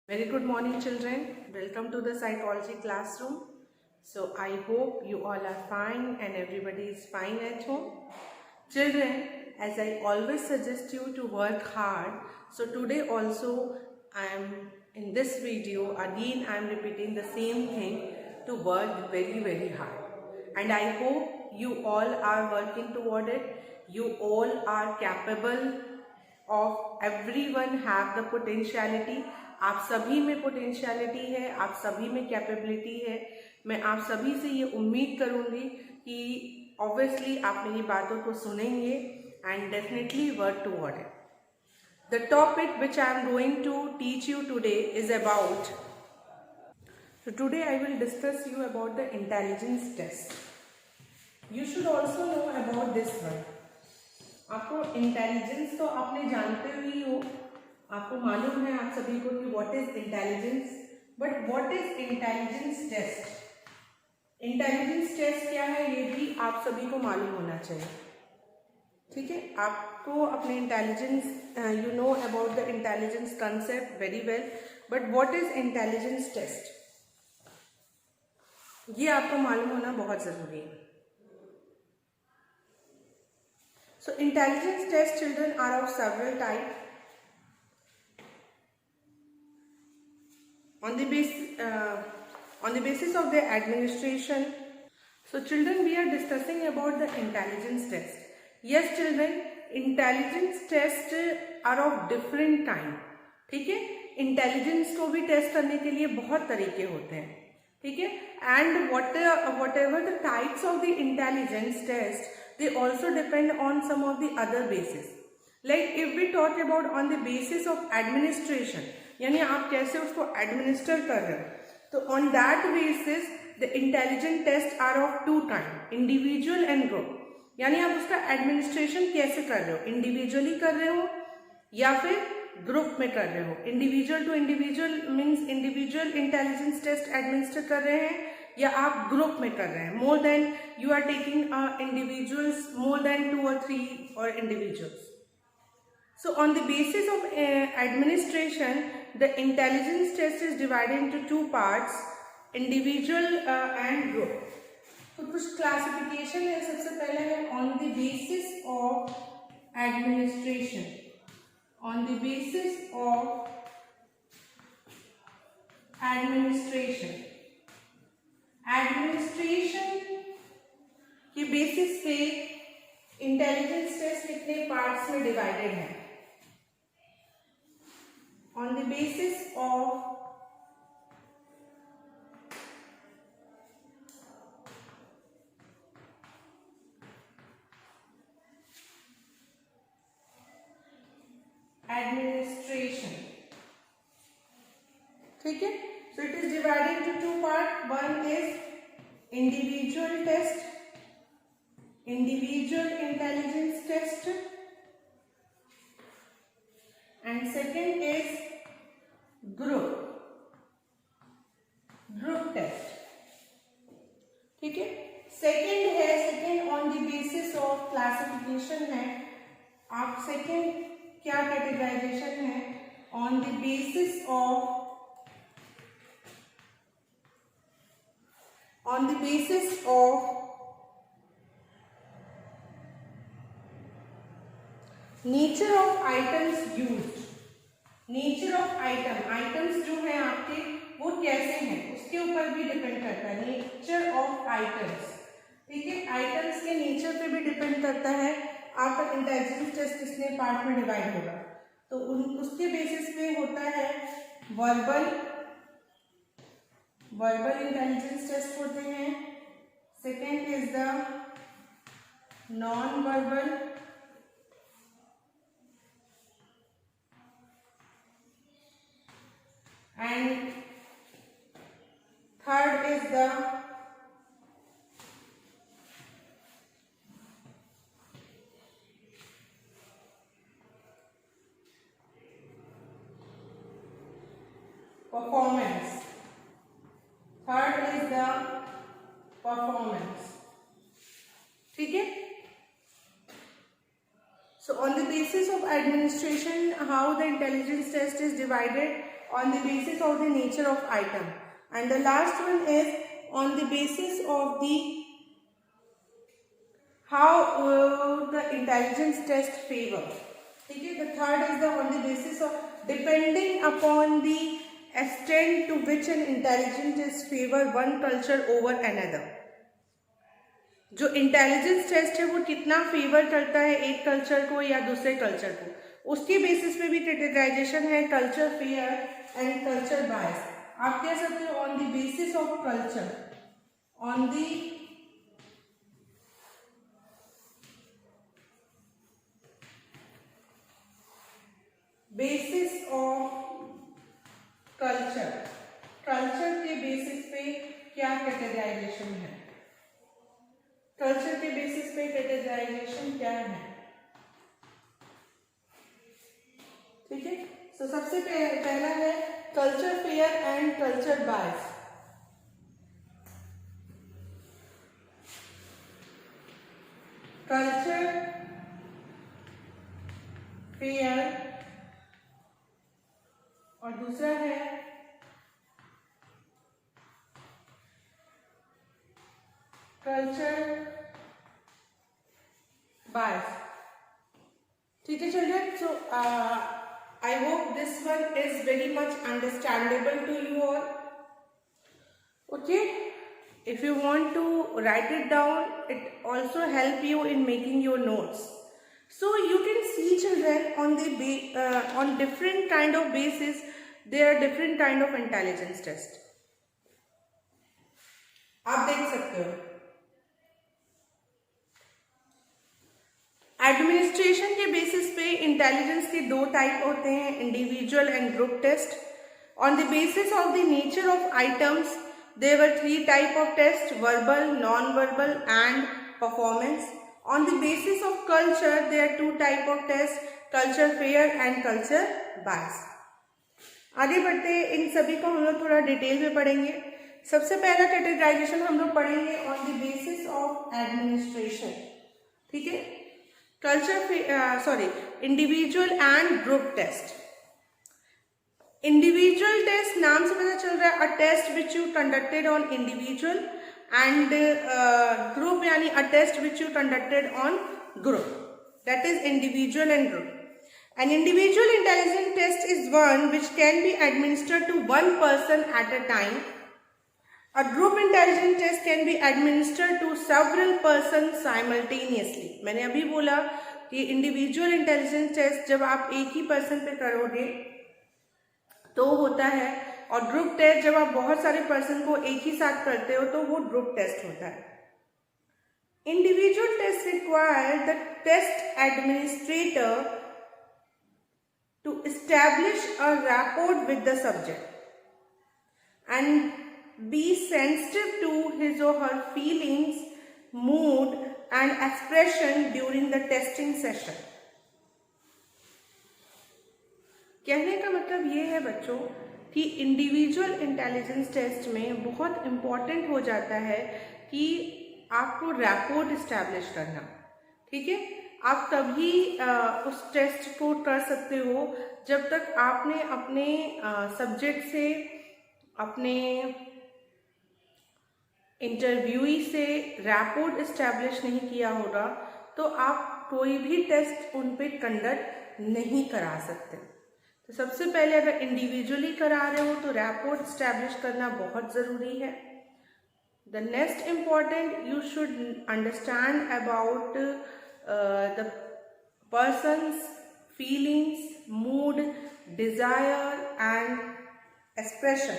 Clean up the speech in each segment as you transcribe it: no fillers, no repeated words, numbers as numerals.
Very good morning, children. Welcome to the psychology classroom. So I hope you all are fine and everybody is fine at home. Children, as I always suggest you to work hard, so today also I am in this video again I am repeating the same thing, to work very hard. And I hope you all are working toward it. You all are capable of, everyone have the potentiality. आप सभी में potentiality है, आप सभी में capability है. मैं आप सभी से ये उम्मीद करूँगी कि ऑब्वियसली आप मेरी बातों को सुनेंगे and definitely work toward it. The topic which I am going to teach you today is about, so today I will discuss you about the intelligence test. You should also know about this one. आपको intelligence तो आपने जानते ही हो, आपको मालूम है आप सभी को कि what is intelligence, but what is intelligence test. Intelligence test क्या है ये भी आप सभी को मालूम होना चाहिए. ठीक है, आपको अपने intelligence, you know about the intelligence concept very well, but what is intelligence test ये आपको मालूम होना बहुत जरूरी है. So intelligence test, children, are of several types. On the basis of their administration. So children, we are discussing about the intelligence test. Yes children, intelligence test are of different kind. ठीक है, intelligence को भी test करने के लिए बहुत तरीके होते हैं. ठीक है, and whatever the types of the intelligence test, they also depend on some of the other basis. Like if we talk about on the basis of administration, यानी आप कैसे उसको एडमिनिस्टर कर रहे हो, तो on that basis the intelligent tests are of two kind, individual and group. यानी आप उसका एडमिनिस्ट्रेशन कैसे कर रहे हो, इंडिविजुअली कर रहे हो या फिर ग्रुप में कर रहे हो. Individual to individual means individual intelligence test administer कर रहे हैं या आप ग्रुप में कर रहे हैं. More than you are taking individuals, more than 2 or 3 or individuals. So on the basis of administration, the intelligence test is divided into two parts, individual and group. तो कुछ क्लासिफिकेशन है. सबसे पहले है on the basis of administration. On the basis of administration के basis पे intelligence test कितने parts में डिवाइडेड है. On the basis of administration. ठीक है, so it is divided into two parts. One is individual test, individual intelligence test, and second is group test. ठीक है, second on the basis of classification है. आप second क्या categorisation है, on the basis of nature of items used. Nature of items जो है आपके वो कैसे हैं उसके ऊपर भी डिपेंड करता है. नेचर ऑफ आइटम्स, ठीक है, आइटम्स के नेचर पे भी डिपेंड करता है आपका इंटेलिजेंस टेस्ट कितने पार्ट में डिवाइड होगा. तो उसके बेसिस पे होता है वर्बल इंटेलिजेंस टेस्ट होते हैं. Second is the non verbal, and third is the performance. ठीक है, so on the basis of administration how the intelligence test is divided. on the basis of the nature of item, and the last one is on the basis of the how the intelligence test favor. ठीक है, the third is the on the basis of depending upon the extent to which an intelligence is favor one culture over another. जो intelligence test है वो कितना favour करता है एक culture को या दूसरे कल्चर को, उसके बेसिस पे भी कैटेगराइजेशन है कल्चर फेयर एंड कल्चर बायस. आप कह सकते हो on the basis of culture, on the basis of culture, culture के बेसिस पे क्या कैटेगराइजेशन है, कल्चर के बेसिस पे कैटेगराइजेशन क्या है. ठीक है, तो सबसे पहला है culture fair and culture bias. Culture fair और दूसरा है कल्चर बायस. ठीक है children, so I hope this one is very much understandable to you all. Okay, if you want to write it down, it also help you in making your notes. So you can see children on the on different kind of basis there are different kind of intelligence test. आप देख सकते हो administration के basis पे intelligence के दो type होते हैं, individual and group test. On the basis of the nature of items there were 3 type of test, verbal, non verbal and performance. On the basis of culture there are 2 type of test, culture fair and culture bias. आगे बढ़ते हैं, इन सभी को हम लोग थोड़ा detail में पढ़ेंगे. सबसे पहला कैटेगराइजेशन हम लोग पढ़ेंगे on the basis of administration. ठीक है, individual and group test. Individual test नाम से पता चल रहा है a test which you conducted on individual and group यानी a test which you conducted on group, that is individual and group. An individual intelligence test is one which can be administered to one person at a time. A group intelligence test can be administered to several persons simultaneously. मैंने अभी बोला कि individual intelligence test जब आप एक ही person पे करोगे तो होता है, और ग्रुप टेस्ट जब आप बहुत सारे पर्सन को एक ही साथ करते हो तो वो ग्रुप टेस्ट होता है. Individual test require the test administrator to establish a rapport with the subject and be sensitive to his or her feelings, mood and expression during the testing session. कहने का मतलब ये है बच्चों कि इंडिविजुअल इंटेलिजेंस टेस्ट में बहुत important हो जाता है कि आपको रैपोर्ट इस्टेब्लिश करना. ठीक है, आप तभी उस टेस्ट को कर सकते हो जब तक आपने अपने सब्जेक्ट से, अपने इंटरव्यूई से रैपोर्ट इस्टेब्लिश नहीं किया होगा तो आप कोई भी टेस्ट उन पे कंडक्ट नहीं करा सकते. तो सबसे पहले अगर इंडिविजुअली करा रहे हो तो रैपोर्ट इस्टेब्लिश करना बहुत ज़रूरी है. The next important, you should understand about the person's feelings, mood, desire and expression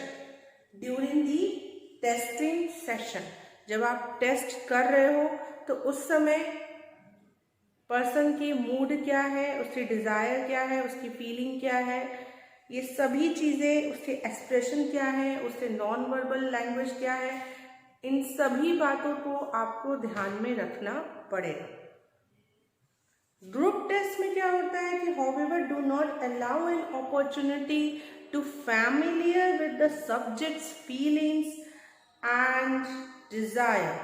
during the testing session. जब आप टेस्ट कर रहे हो तो उस समय पर्सन की मूड क्या है, उसकी डिज़ायर क्या है, उसकी फीलिंग क्या है, ये सभी चीज़ें, उसके एक्सप्रेशन क्या है, उसके नॉन वर्बल लैंग्वेज क्या है, इन सभी बातों को आपको ध्यान में रखना पड़ेगा. ग्रुप टेस्ट में क्या होता है कि however do not allow an opportunity to familiar with the subject's feelings and desire.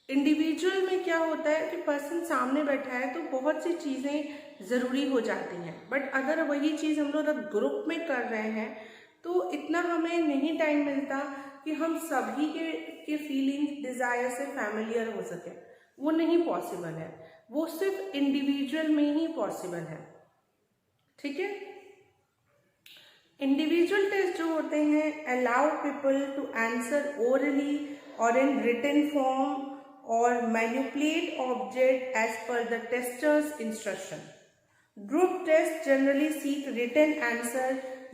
Individual में क्या होता है कि पर्सन सामने बैठा है तो बहुत सी चीज़ें ज़रूरी हो जाती हैं, बट अगर वही चीज़ हम लोग ग्रुप में कर रहे हैं तो इतना हमें नहीं टाइम मिलता कि हम सभी के फीलिंग्स डिज़ायर से फैमिलियर हो सके। वो नहीं पॉसिबल है, वो सिर्फ इंडिविजुअल में ही पॉसिबल है। ठीक है। इंडिविजुअल टेस्ट जो होते हैं allow people to answer orally और in written form or manipulate object as per the tester's instruction. Group tests generally seek written answer,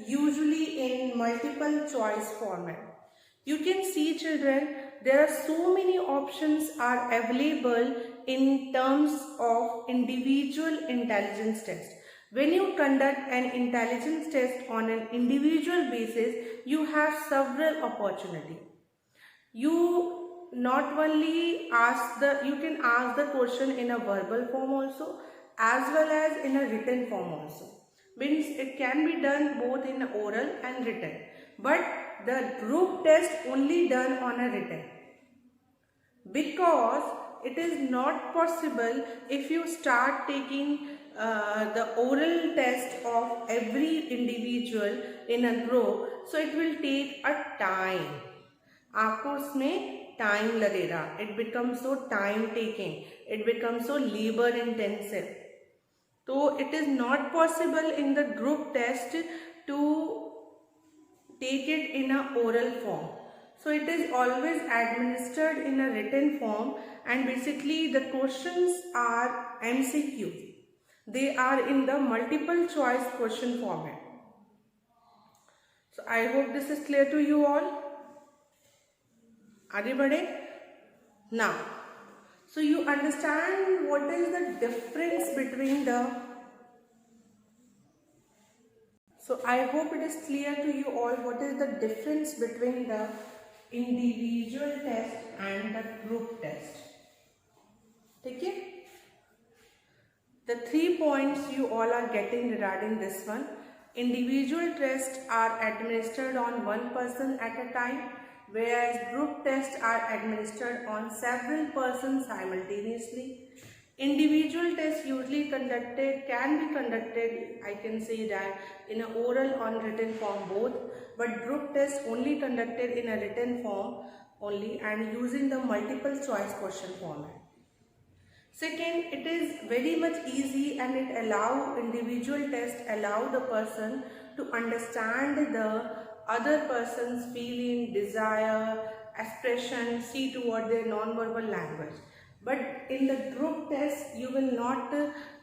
usually in multiple choice format. You can see, children, there are so many options are available in terms of individual intelligence test. When you conduct an intelligence test on an individual basis, you have several opportunities. You not only you can ask the question in a verbal form also as well as in a written form also. Means it can be done both in oral and written, but the group test only done on a written, because it is not possible if you start taking the oral test of every individual in a group, so it will take a time. आपको उसमें time लगेगा, it become so time taking, it become so labour intensive. तो it is not possible in the group test to take it in a oral form. So it is always administered in a written form, and basically the questions are MCQ. They are in the multiple choice question format. So I hope this is clear to you all. आगे बढ़े. Now, so you understand what is the difference between the. So I hope it is clear to you all what is the difference between the individual test and the group test. ठीक है. The 3 points you all are getting regarding this one. Individual tests are administered on one person at a time, whereas group tests are administered on several persons simultaneously. Individual tests usually can be conducted, I can say that, in an oral or written form both, but group tests only conducted in a written form only and using the multiple choice question format. Second, it is very much easy and it individual test allow the person to understand the other person's feeling, desire, expression, see toward their non-verbal language. But in the group test, you will not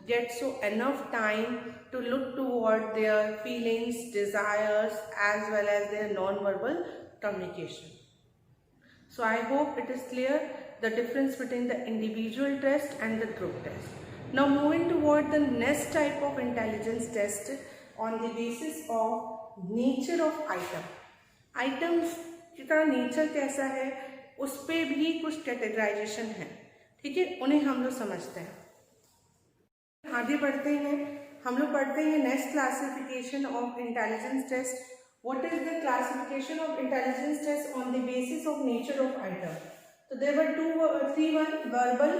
get so enough time to look toward their feelings, desires, as well as their non-verbal communication. So I hope it is clear the difference between the individual test and the group test. Now moving toward the next type of intelligence test on the basis of nature of item. Items का nature कैसा है उस पे भी कुछ categorisation है. ठीक है, उन्हें हम लोग समझते हैं. आगे बढ़ते हैं. हम लोग पढ़ते हैं next classification of intelligence test. What is the classification of intelligence test on the basis of nature of item? So there were three: verbal,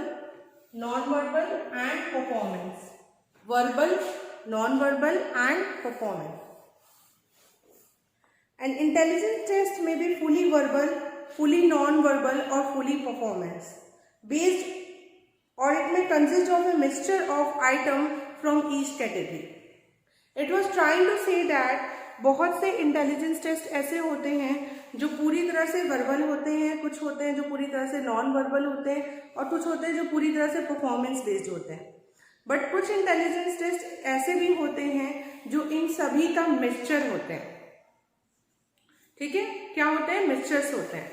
non-verbal, and performance. Verbal, non-verbal, and performance. An intelligence test may be fully verbal, fully non-verbal, or fully performance based, or it may consist of a mixture of item from each category. It was trying to say that बहुत से intelligence test ऐसे होते हैं जो पूरी तरह से verbal होते हैं, कुछ होते हैं जो पूरी तरह से नॉन वर्बल होते हैं, और कुछ होते हैं जो पूरी तरह से परफॉर्मेंस बेस्ड होते हैं. बट कुछ इंटेलिजेंस टेस्ट ऐसे भी होते हैं जो इन सभी का मिक्सचर होते हैं. ठीक है, क्या होते हैं? मिक्सचर्स होते हैं.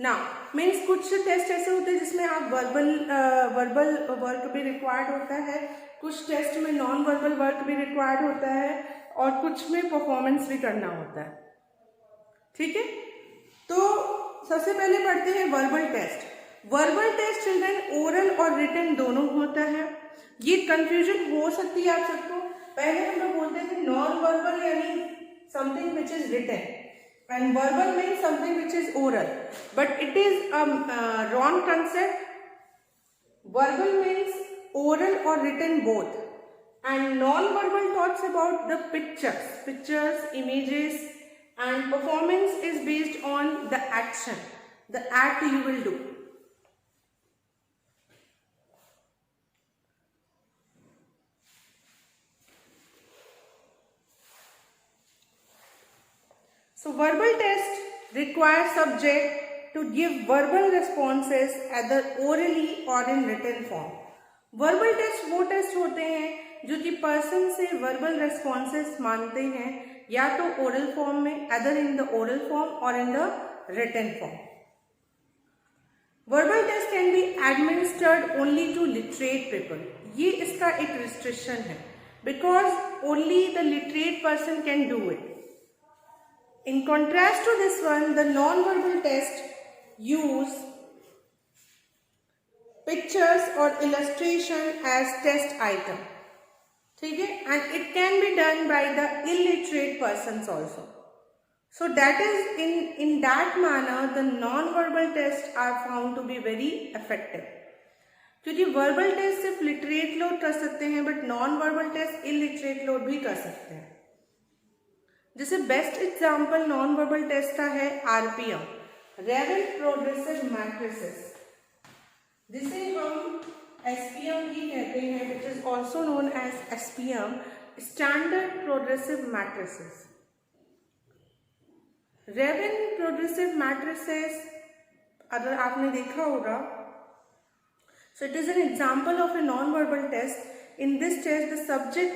ना मीन्स कुछ टेस्ट ऐसे होते हैं जिसमें आप वर्बल वर्क भी रिक्वायर्ड होता है, कुछ टेस्ट में नॉन वर्बल वर्क भी रिक्वायर्ड होता है, और कुछ में परफॉर्मेंस भी करना होता है. ठीक है, तो सबसे पहले पढ़ते हैं verbal test. Verbal test children oral और रिटन दोनों होता है. ये कंफ्यूजन हो सकती है आप सबको. पहले हम लोग बोलते थे नॉन वर्बल यानी something which is written and verbal means something which is oral, but it is a wrong concept. Verbal means oral or written both. And non-verbal talks about the pictures, images, and performance is based on the action, the act you will do. So verbal test requires subject to give verbal responses either orally or in written form. Verbal test वो test होते हैं जो कि person से verbal responses मांगते हैं या तो ओरल फॉर्म में, other in the oral form और in the written form. Verbal test can be administered only to literate people. ये इसका एक रिस्ट्रिक्शन है because only the literate person can do it. In contrast to this one, the non-verbal test use pictures or illustration as test item. ठीक है, and it can be done by the illiterate persons also. So that is in that manner the non-verbal tests are found to be very effective. क्योंकि verbal test सिर्फ literate लोग कर सकते हैं but non verbal test illiterate लोग भी कर सकते हैं. जैसे best example non verbal test का है आरपीएम, रैपिड प्रोग्रेसिव मैट्रिसेस, जिसे हम एसपीएम भी कहते हैं, which is also known as SPM, standard progressive matrices. Rapid progressive matrices अगर आपने देखा होगा, so it is an example of a non-verbal test. In this test the subject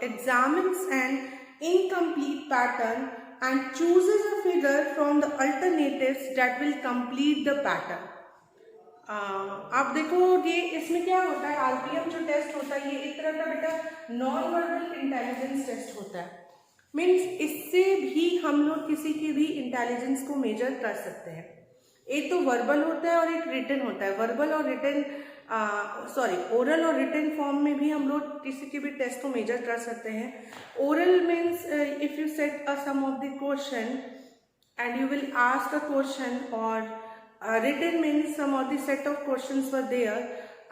examines an incomplete pattern and chooses a figure from the alternatives that will complete the pattern. आप देखोगे इसमें क्या होता है, आरपीएम जो test होता है ये एक तरह का बेटा नॉन वर्बल इंटेलिजेंस टेस्ट होता है. मीन्स इससे भी हम लोग किसी की भी इंटेलिजेंस को मेजर कर सकते हैं. एक तो वर्बल होता है और एक रिटन होता है. वर्बल और रिटन ओरल और रिटन फॉर्म में भी हम लोग किसी के भी टेस्ट को मेजर कर सकते हैं. Oral means if you set a sum of the question and you will ask a question, और written means sum of the set of questions were there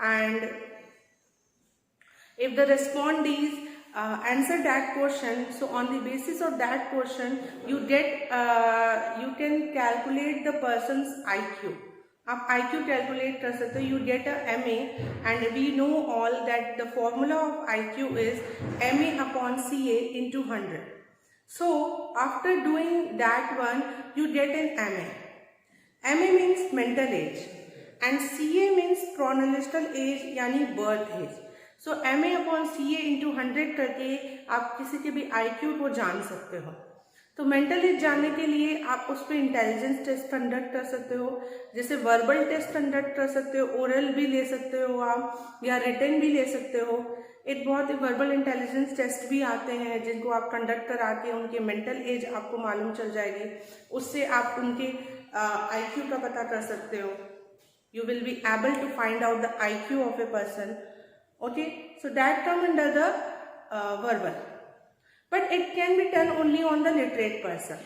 and if the respondees answer that question, so on the basis of that question you can calculate the person's IQ. आप IQ calculate कर सकते हो. You get a MA and we know all that the formula of IQ is MA upon CA into 100. So after doing that one you get an MA. MA means mental age and CA means chronological age यानी birth age. सो MA upon CA into 100 करके आप किसी के भी IQ को जान सकते हो. तो मेंटल एज जानने के लिए आप उस पर इंटेलिजेंस टेस्ट कंडक्ट कर सकते हो, जैसे वर्बल टेस्ट कंडक्ट कर सकते हो, ओरल भी ले सकते हो आप, या रिटन भी ले सकते हो. एक बहुत ही वर्बल इंटेलिजेंस टेस्ट भी आते हैं जिनको आप कंडक्ट करा के उनके मेंटल एज आपको मालूम चल जाएगी. उससे आप उनके IQ का पता कर सकते हो. You will be able to find out the IQ of a person. Okay, so that come under the verbal, but it can be done only on the literate person.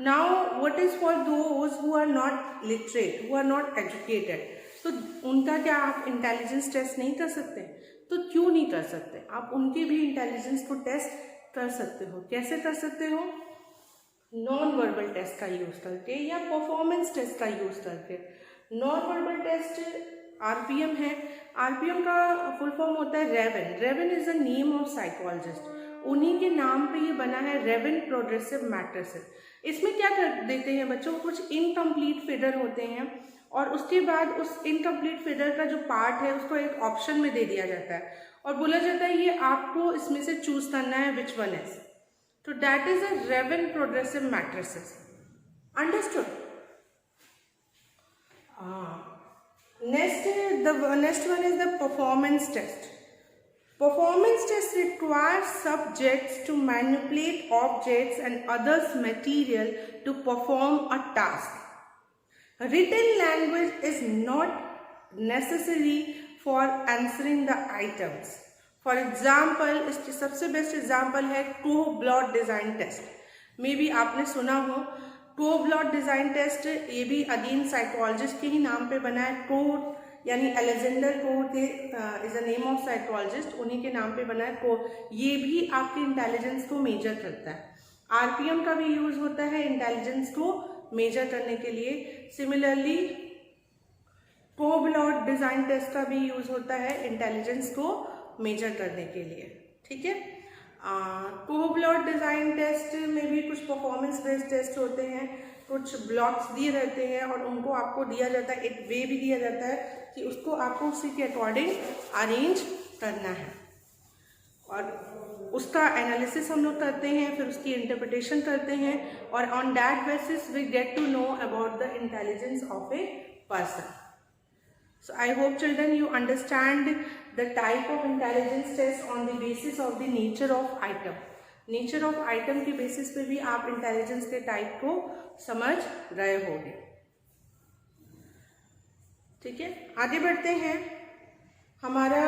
Now what is for those who are not literate, who are not educated, तो उनका क्या आप intelligence test नहीं कर सकते? तो क्यों नहीं कर सकते? आप उनके भी इंटेलिजेंस को टेस्ट कर सकते हो. कैसे कर सकते हो? नॉन वर्बल टेस्ट का यूज करके या परफॉर्मेंस टेस्ट का यूज करके. नॉन वर्बल टेस्ट आरपीएम है. आरपीएम का फुल फॉर्म होता है Raven. Raven is the name of psychologist. उन्हीं के नाम पे ये बना है रेवन प्रोग्रेसिव मैट्रिसेस. इसमें क्या कर देते हैं बच्चों, कुछ इनकम्प्लीट फिगर होते हैं और उसके बाद उस इनकम्प्लीट फिगर का जो पार्ट है उसको एक ऑप्शन में दे दिया जाता है और बोला जाता है ये आपको इसमें से चूज करना है विच वन इज. तो that is a Raven progressive matrices. Understood? Next one is the performance test. Performance test requires subjects to manipulate objects and others' material to perform a task. Written language is not necessary for answering the items. For example, इसकी सबसे best example है कोह-ब्लॉट design test. May be आपने सुना हो. कोह-ब्लॉट design test ये भी again psychologist के ही नाम पे बना है. कोह यानी Alexander core is a name of psychologist, उन्हीं के नाम पे बना है कोर। ये भी आपके इंटेलिजेंस को मेजर करता है। आरपीएम का भी यूज होता है इंटेलिजेंस को मेजर करने के लिए। सिमिलरली कोह-ब्लॉट डिजाइन टेस्ट का भी यूज होता है इंटेलिजेंस को मेजर करने के लिए। ठीक है, कोह-ब्लॉट डिजाइन टेस्ट में भी कुछ परफॉर्मेंस बेस्ड टेस्ट होते हैं, कुछ ब्लॉक्स दिए रहते हैं और उनको आपको दिया जाता है, एक वे भी दिया जाता है कि उसको आपको उसी के अकॉर्डिंग अरेंज करना है और उसका एनालिसिस हम लोग करते हैं, फिर उसकी इंटरप्रिटेशन करते हैं और on that basis we get to know about the intelligence of a person. So I hope children you understand the type of intelligence test on the basis of the nature of item. Nature of item के basis पे भी आप intelligence के type को समझ रहे होंगे. ठीक है, आगे बढ़ते हैं. हमारा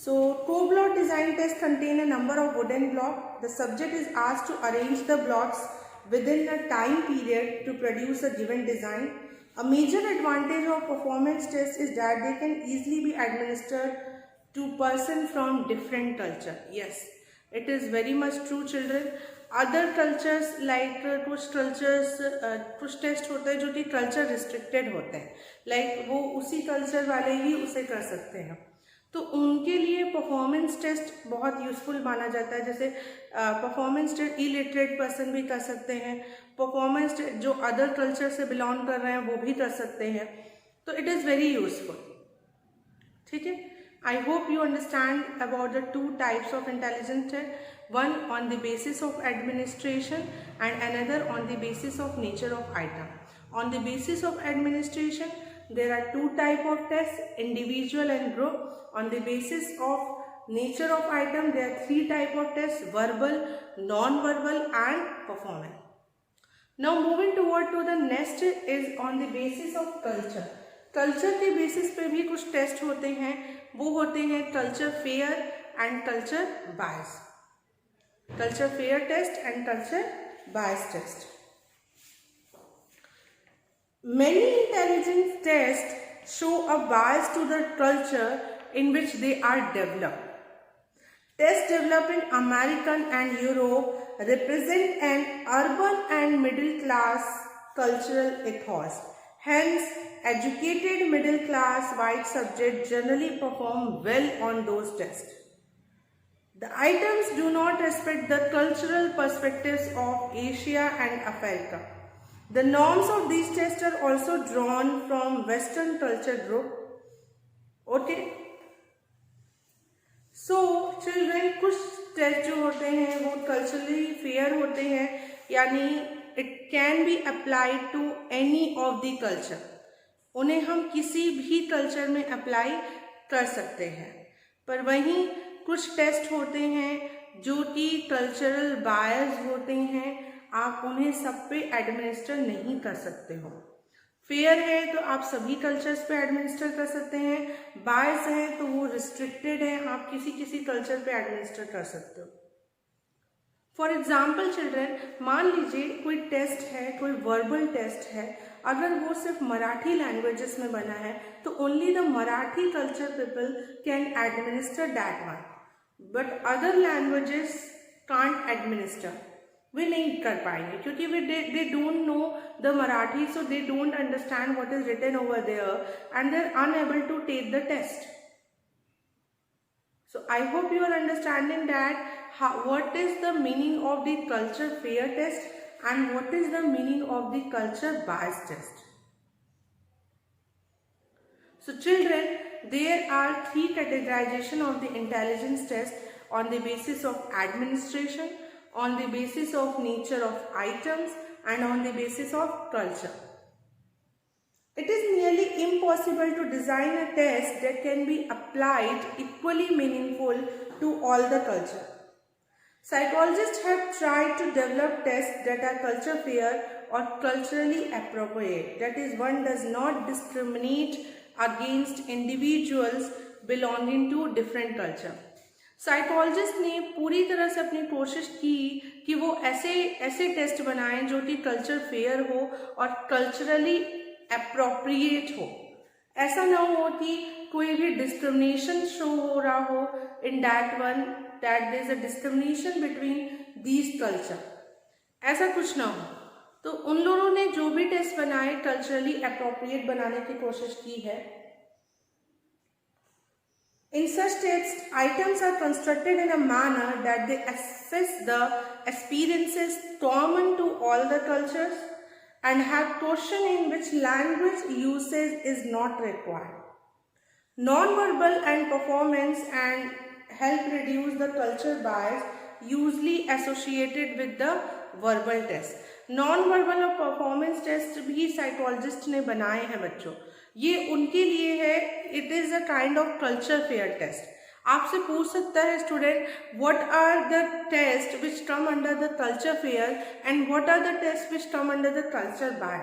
Koh-Blott design test contain a number of wooden blocks. The subject is asked to arrange the blocks within a time period to produce a given design. A major advantage of performance test is that they can easily be administered to person from different culture. Yes, it is very much true children. Other cultures like कुछ test होते हैं जो कि culture restricted होते हैं, like वो उसी culture वाले ही उसे कर सकते हैं, तो उनके लिए परफॉर्मेंस टेस्ट बहुत यूजफुल माना जाता है. जैसे परफॉर्मेंस टेस्ट इलिटरेट पर्सन भी कर सकते हैं, परफॉर्मेंस टेस्ट जो अदर कल्चर से बिलोंग कर रहे हैं वो भी कर सकते हैं, तो इट इज़ वेरी यूजफुल. ठीक है, I hope you understand about the two types of intelligence test, one on the basis of administration and another on the basis of nature of item. On the basis of administration, there are two type of tests, individual and group. On the basis of nature of item, there are three type of tests, verbal, non-verbal and performance. Now moving to the next is on the basis of culture. Culture के basis पे भी कुछ test होते हैं, वो होते हैं culture fair and culture bias. Culture fair test and culture bias test. Many intelligence tests show a bias to the culture in which they are developed. Tests developed in American and Europe represent an urban and middle class cultural ethos. Hence, educated middle class white subjects generally perform well on those tests. The items do not respect the cultural perspectives of Asia and Africa. The norms of these tests are also drawn from Western culture group. Okay. So, children, कुछ test जो होते हैं वो culturally fair होते हैं, यानी it can be applied to any of the culture. उन्हें हम किसी भी कल्चर में अप्लाई कर सकते हैं. पर वहीं कुछ टेस्ट होते हैं जो कि कल्चरल बायस होते हैं, आप उन्हें सब पे एडमिनिस्टर नहीं कर सकते हो. फेयर है तो आप सभी कल्चर्स पे एडमिनिस्टर कर सकते हैं, बायस है तो वो रिस्ट्रिक्टेड है, आप किसी कल्चर पे एडमिनिस्टर कर सकते हो. फॉर एग्जाम्पल चिल्ड्रन, मान लीजिए कोई टेस्ट है, कोई वर्बल टेस्ट है, अगर वो सिर्फ मराठी लैंग्वेजेस में बना है तो only the Marathi culture people can administer that one, but other languages can't administer. वे नहीं कर पाएंगे क्योंकि they don't know the Marathi, so they don't understand what is written over there and they are unable to take the test. So I hope you are understanding that what is the meaning of the culture fair test and what is the meaning of the culture bias test. So children, there are three categorization of the intelligence test on the basis of administration, on the basis of nature of items and on the basis of culture. It is nearly impossible to design a test that can be applied equally meaningful to all the culture. Psychologists have tried to develop tests that are culture fair or culturally appropriate. That is, one does not discriminate against individuals belonging to different culture. Psychologist ने पूरी तरह से अपनी कोशिश की कि वो ऐसे टेस्ट बनाएं जो कि कल्चर फेयर हो और कल्चरली एप्रोप्रिएट हो। ऐसा ना हो कि कोई भी डिस्क्रिमिनेशन शो हो रहा हो in that one, that there is a discrimination between these culture, ऐसा कुछ ना हो। तो उन लोगों ने जो भी टेस्ट बनाए कल्चरली अप्रोप्रिएट बनाने की कोशिश की है। In such tests, items are constructed in a manner that they assess the experiences common to all the cultures and have portion in which language usage is not required. Non-verbal and performance and help reduce the culture bias usually associated with the verbal test. Non-verbal और performance test भी psychologist ने बनाए हैं बच्चों, ये उनके लिए है। It is a kind of culture fair test. आपसे पूछ सकता है student, what are the test which come under the culture fair and what are the test which come under the culture bias.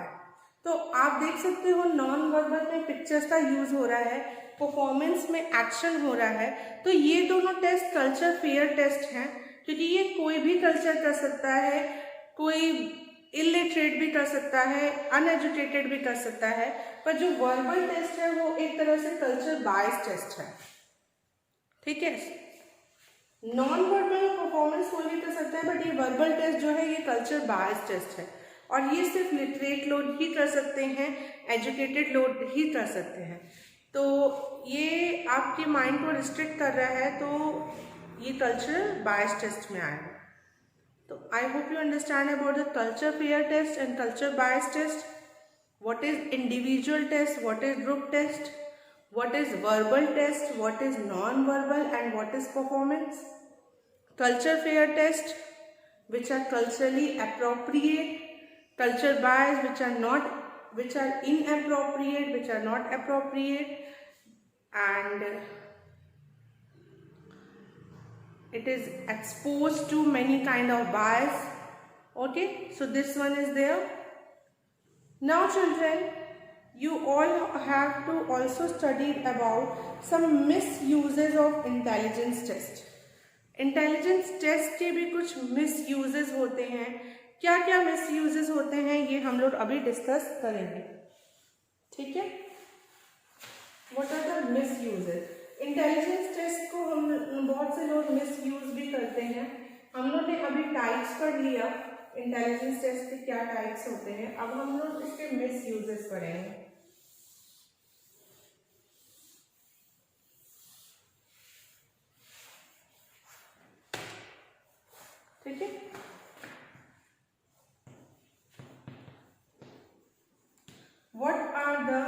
तो आप देख सकते हो नॉन वर्बल में पिक्चर्स का यूज हो रहा है, परफॉर्मेंस में एक्शन हो रहा है। तो ये दोनों टेस्ट कल्चर फेयर टेस्ट हैं, क्योंकि ये कोई भी कल्चर कर सकता है, कोई इलिटरेट भी कर सकता है, अनएजुकेटेड भी कर सकता है। पर जो वर्बल टेस्ट है वो एक तरह से कल्चर बायस टेस्ट है, ठीक है। नॉन वर्बल परफॉर्मेंस कोई भी कर सकता है, बट ये वर्बल टेस्ट जो है ये कल्चर बायस टेस्ट है, और ये सिर्फ लिटरेट लोग ही कर सकते हैं, एजुकेटेड लोग ही कर सकते हैं। तो ये आपके माइंड को रिस्ट्रिक्ट कर रहा है, तो ये कल्चर बायस टेस्ट में आएगा। तो I hope you understand about the culture fair test and culture bias test. What is individual test, what is group test, what is verbal test, what is non-verbal, and what is performance. Culture fair test, which are culturally appropriate, culture bias, which are not, which are inappropriate, which are not appropriate, and it is exposed to many kind of bias. Okay, so this one is there. Now children, you all have to also study about some misuses of intelligence test. Intelligence test के भी कुछ मिसयूजेस होते हैं। क्या क्या मिसयूजेस होते हैं ये हम लोग अभी डिस्कस करेंगे, ठीक है। What are the misuses? Intelligence test को हम बहुत से लोग मिसयूज भी करते हैं। हम लोग ने अभी टाइप्स पढ़ लिया, इंटेलिजेंस टेस्ट के क्या टाइप्स होते हैं। अब हम लोग इसके मिसयूजेस पढ़ेंगे, ठीक है। What are the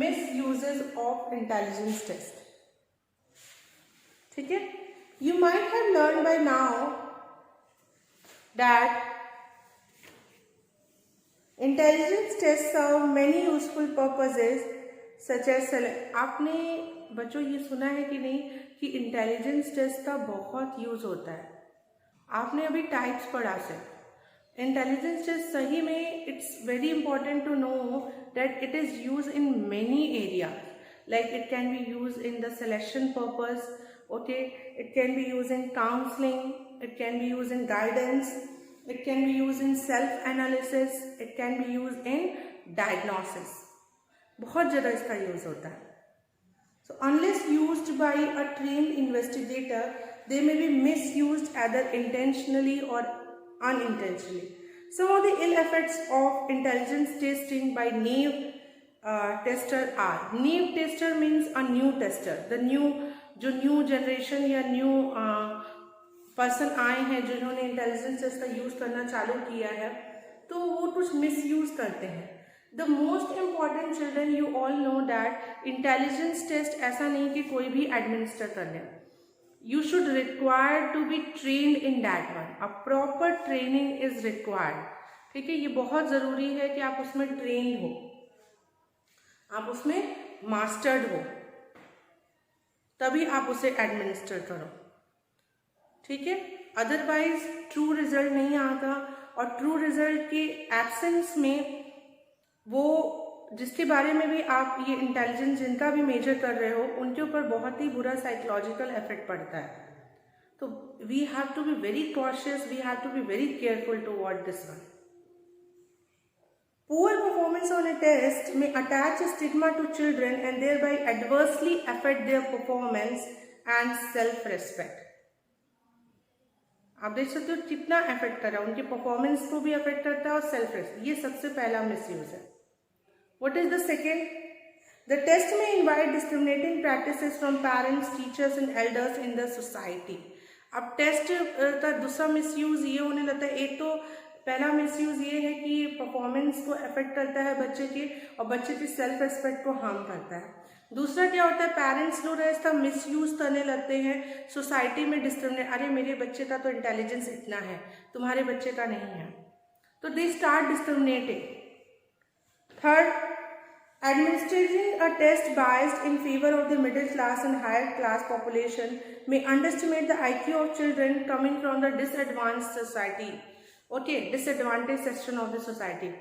misuses of intelligence test? ठीक है। You might have learned by now that intelligence tests serve many useful purposes such as आपने बच्चों ये सुना है कि नहीं कि इंटेलिजेंस टेस्ट का बहुत यूज होता है। आपने अभी टाइप्स पढ़ा से इंटेलिजेंस टेस्ट सही में it's very important to know that it is use in many area, like it can be use in the selection purpose, okay, it can be use in counselling, it can be use in guidance, it can be use in self analysis, it can be use in diagnosis. बहुत ज़्यादा इसका use होता है। So unless used by a trained investigator, they may be misused either intentionally or unintentionally. Some of the ill effects of intelligence testing by naive tester are. Naive tester means a new tester. The new, जो new generation या new person आए हैं जिन्होंने intelligence test का use करना चालू किया है, तो वो कुछ मिसयूज करते हैं। The most important children, you all know that intelligence test ऐसा नहीं कि कोई भी administer कर ले। You should require to be trained in that one. A proper training is required. ठीक है, ये बहुत ज़रूरी है कि आप उसमें trained हो, आप उसमें mastered हो, तभी आप उसे administer करो, ठीक है। अदरवाइज ट्रू रिजल्ट नहीं आता, और ट्रू रिजल्ट के एब्सेंस में वो जिसके बारे में भी आप ये इंटेलिजेंस जिनका भी मेजर कर रहे हो उनके ऊपर बहुत ही बुरा साइकोलॉजिकल इफेक्ट पड़ता है। तो we have to be very cautious, we have to be very careful to what this one. Poor performance on a test may attach a stigma to children and thereby adversely affect their performance and self-respect. आप देख सकते हो कितना affect कर रहा है, उनके performance को भी अफेक्ट करता है और सेल्फ रेस्पेक्ट. ये सबसे पहला मिसयूज है. What is the second? The test may invite discriminating practices from parents, teachers and elders in the society. अब टेस्ट का दूसरा मिसयूज ये होने लगता है. एक तो पहला मिसयूज ये है कि परफॉर्मेंस को अफेक्ट करता है बच्चे की और बच्चे की सेल्फ रिस्पेक्ट को हार्म करता है. दूसरा क्या होता है, पेरेंट्स लोग इसका मिसयूज करने लगते हैं सोसाइटी में डिस्क्रिमिनेट. अरे मेरे बच्चे का तो इंटेलिजेंस इतना है, तुम्हारे बच्चे का नहीं है, तो they start discriminating. Third, administering a test biased in favor of the middle class and higher class population may underestimate the IQ of children coming from the disadvantaged society. Okay, disadvantaged section of the society.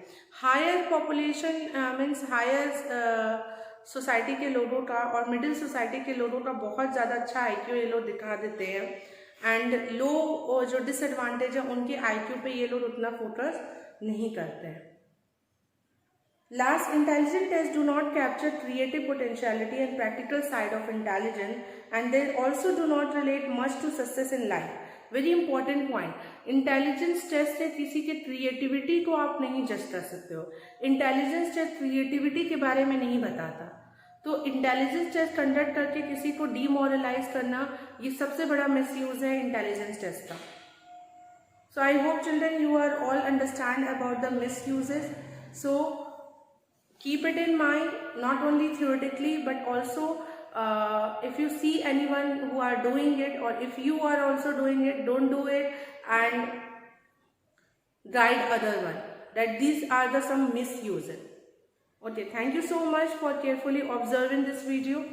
Higher population means higher society के लोगों का और middle society के लोगों का बहुत ज़्यादा अच्छा IQ ये लोग दिखा देते हैं, एंड लो जो डिसएडवांटेज है उनके IQ पे ये लोग उतना फोकस नहीं करते हैं. Last, intelligent tests do not capture creative potentiality and practical side of intelligence, and they also do not relate much to success in life. Very important point. Intelligence test से किसी के क्रिएटिविटी को आप नहीं जज कर सकते हो. इंटेलिजेंस टेस्ट क्रिएटिविटी के बारे में नहीं बताता. तो इंटेलिजेंस टेस्ट कंडक्ट करके किसी को डीमोरलाइज करना, ये सबसे बड़ा मिसयूज है इंटेलिजेंस टेस्ट का. So I hope children you are all understand about the misuses. So keep it in mind, not only theoretically but also if you see anyone who are doing it, or if you are also doing it, don't do it, and guide other one that these are the some misuses. Okay, thank you so much for carefully observing this video.